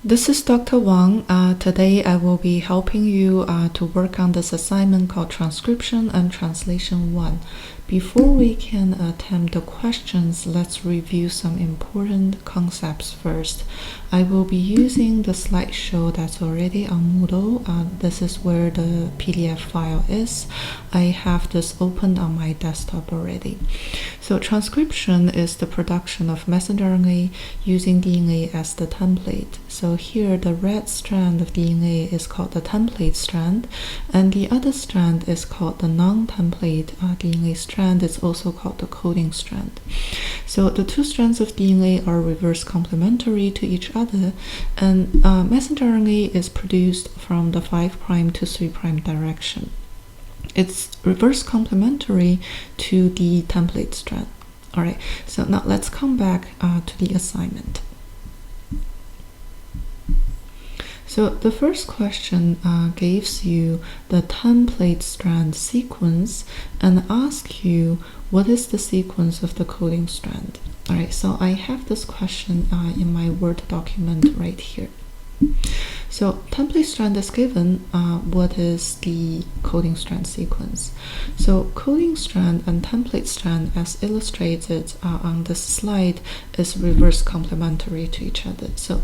This is Dr. Wang. Today I will be helping you to work on this assignment called Transcription and Translation 1. Before we can attempt the questions, let's review some important concepts first. I will be using the slideshow that's already on Moodle. This is where the PDF file is. I have this opened on my desktop already. So transcription is the production of messenger RNA using DNA as the template. So here the red strand of DNA is called the template strand, and the other strand is called the non-template DNA strand. It's also called the coding strand. So the two strands of DNA are reverse complementary to each other, and messenger RNA is produced from the 5' to 3' direction. It's reverse complementary to the template strand. All right, so now let's come back to the assignment. So the first question gives you the template strand sequence and asks you what is the sequence of the coding strand. All right, so I have this question in my Word document right here. So template strand is given, what is the coding strand sequence? So coding strand and template strand as illustrated on this slide is reverse complementary to each other. So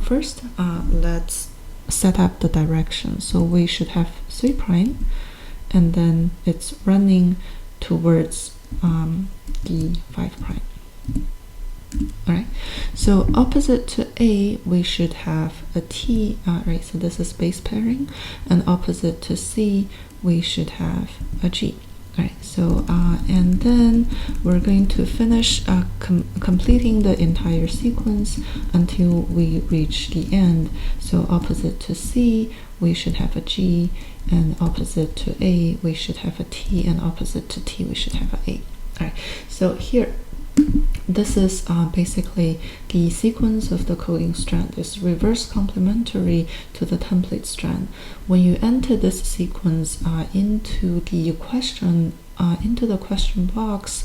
first, let's set up the direction. So we should have 3', and then it's running towards the 5'. Alright, so opposite to A, we should have a T, right, so this is base pairing, and opposite to C, we should have a G. Alright, so, and then we're going to finish completing the entire sequence until we reach the end. So opposite to C, we should have a G, and opposite to A, we should have a T, and opposite to T, we should have a A. Alright, so here, this is basically the sequence of the coding strand. It's reverse complementary to the template strand. When you enter this sequence into the question box,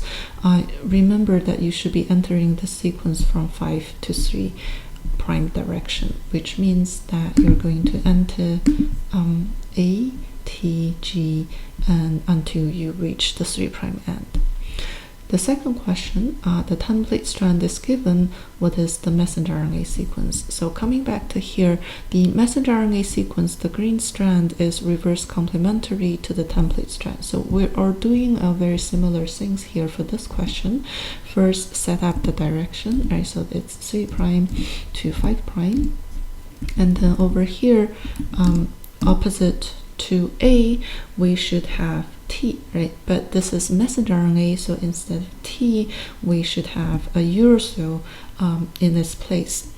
remember that you should be entering the sequence from 5 to 3' direction, which means that you're going to enter A, T, G, and until you reach the 3' end. The second question, the template strand is given, what is the messenger RNA sequence? So coming back to here, the messenger RNA sequence, the green strand is reverse complementary to the template strand. So we are doing very similar things here for this question. First, set up the direction, right? So it's 3' to 5'. And then over here, opposite to A, we should have T, right? But this is messenger RNA, so instead of T, we should have a uracil in its place.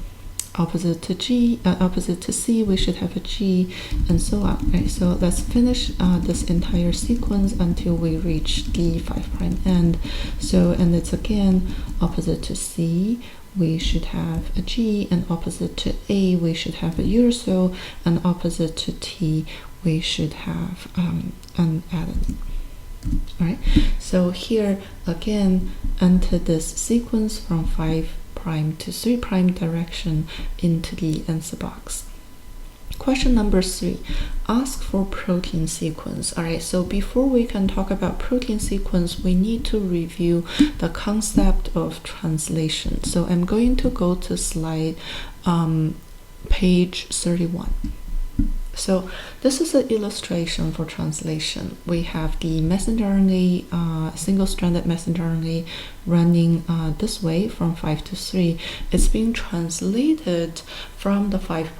Opposite to G, opposite to C, we should have a G, and so on. Right? So let's finish this entire sequence until we reach the 5' end. So, and it's again opposite to C, we should have a G, and opposite to A, we should have a uracil, and opposite to T, we should have an adenine. Alright, so here again, enter this sequence from 5' to 3' direction into the answer box. Question number 3, ask for protein sequence. Alright, so before we can talk about protein sequence, we need to review the concept of translation. So I'm going to go to slide page 31. So this is an illustration for translation. We have the messenger RNA, single-stranded messenger RNA running this way from 5 to 3. It's being translated from the 5'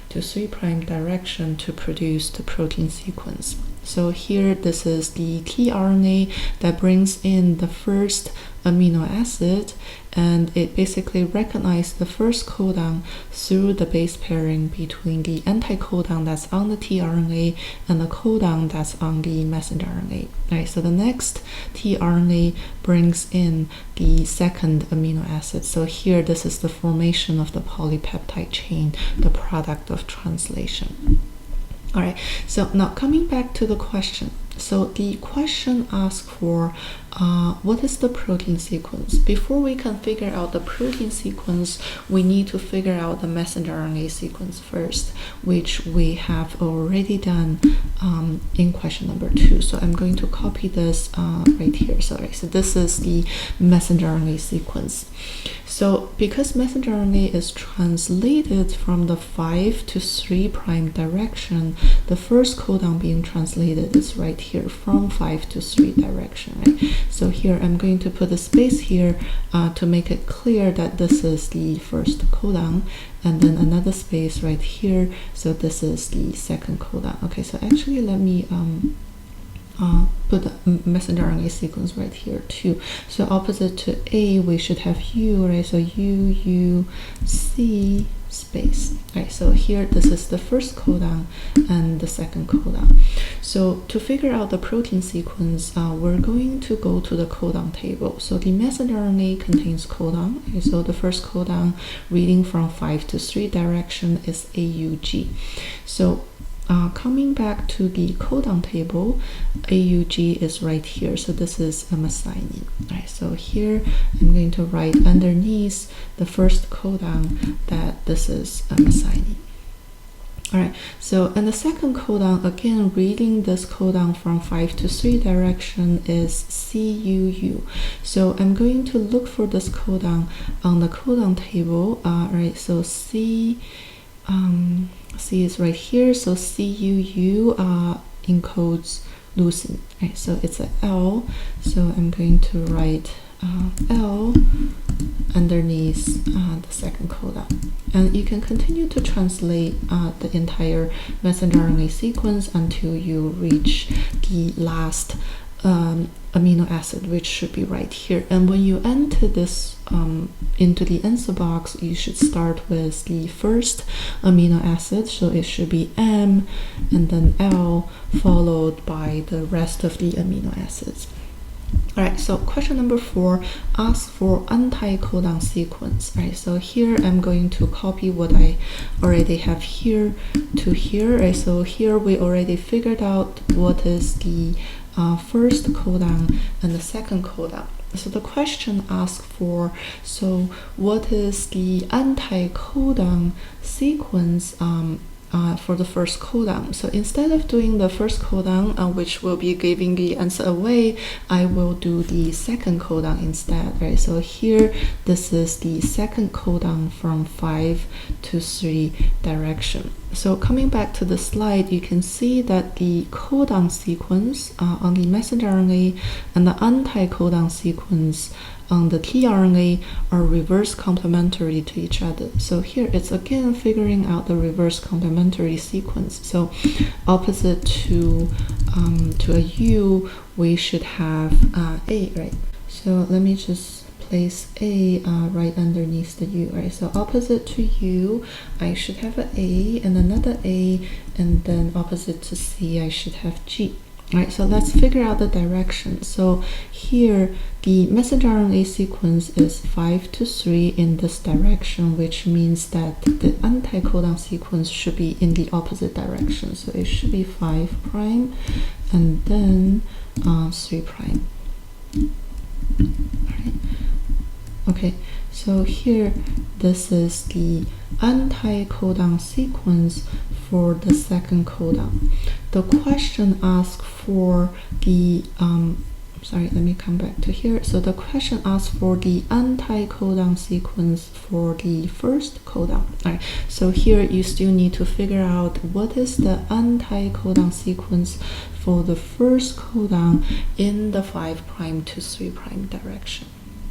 to 3' direction to produce the protein sequence. So here, this is the tRNA that brings in the first amino acid, and it basically recognizes the first codon through the base pairing between the anticodon that's on the tRNA and the codon that's on the messenger RNA. Right, so the next tRNA brings in the second amino acid. So here, this is the formation of the polypeptide chain, the product of translation. All right, so now coming back to the question. So the question asks for what is the protein sequence? Before we can figure out the protein sequence, we need to figure out the messenger RNA sequence first, which we have already done in question number 2. So I'm going to copy this right here. So this is the messenger RNA sequence. So because messenger RNA is translated from the 5 to 3' direction, the first codon being translated is right here from 5 to 3 direction, right? So here I'm going to put a space here to make it clear that this is the first codon, and then another space right here, so this is the second codon. Okay, so actually let me put the messenger RNA sequence right here too. So opposite to A, we should have U, right? So U, C, space. Right, so here this is the first codon and the second codon. So to figure out the protein sequence, we're going to go to the codon table. So the messenger RNA contains codon. Okay, so the first codon reading from 5 to 3 direction is AUG. So coming back to the codon table, AUG is right here. So this is a methionine. Right, so here I'm going to write underneath the first codon that this is a methionine. Alright, so and the second codon, again reading this codon from 5 to 3 direction is CUU. So I'm going to look for this codon on the codon table. Right, so C is right here, so CUU encodes leucine. Right, so it's a L, so I'm going to write L underneath the second codon. And you can continue to translate the entire messenger RNA sequence until you reach the last amino acid, which should be right here. And when you enter this into the answer box, you should start with the first amino acid, so it should be M and then L, followed by the rest of the amino acids. Alright, so question number 4 asks for anti-codon sequence. Right, so here I'm going to copy what I already have here to here. Right, so here we already figured out what is the first codon and the second codon. So the question asks for, so what is the anti-codon sequence for the first codon? So instead of doing the first codon, which will be giving the answer away, I will do the second codon instead, right? So here, this is the second codon from 5 to 3 direction. So coming back to the slide, you can see that the codon sequence on the messenger RNA and the anti-codon sequence on the tRNA are reverse complementary to each other. So here it's again figuring out the reverse complementary sequence. So opposite to a U, we should have A, right? So let me just place A right underneath the U, right? So opposite to U, I should have an A and another A, and then opposite to C, I should have G. Alright, so let's figure out the direction. So here, the messenger RNA sequence is 5 to 3 in this direction, which means that the anti-codon sequence should be in the opposite direction. So it should be 5' and then 3'. Alright. Okay, so here, this is the anti-codon sequence for the second codon. The question asks for the sorry, let me come back to here. So the question asks for the anti-codon sequence for the first codon. All right, so here you still need to figure out what is the anti-codon sequence for the first codon in the 5' to 3' direction.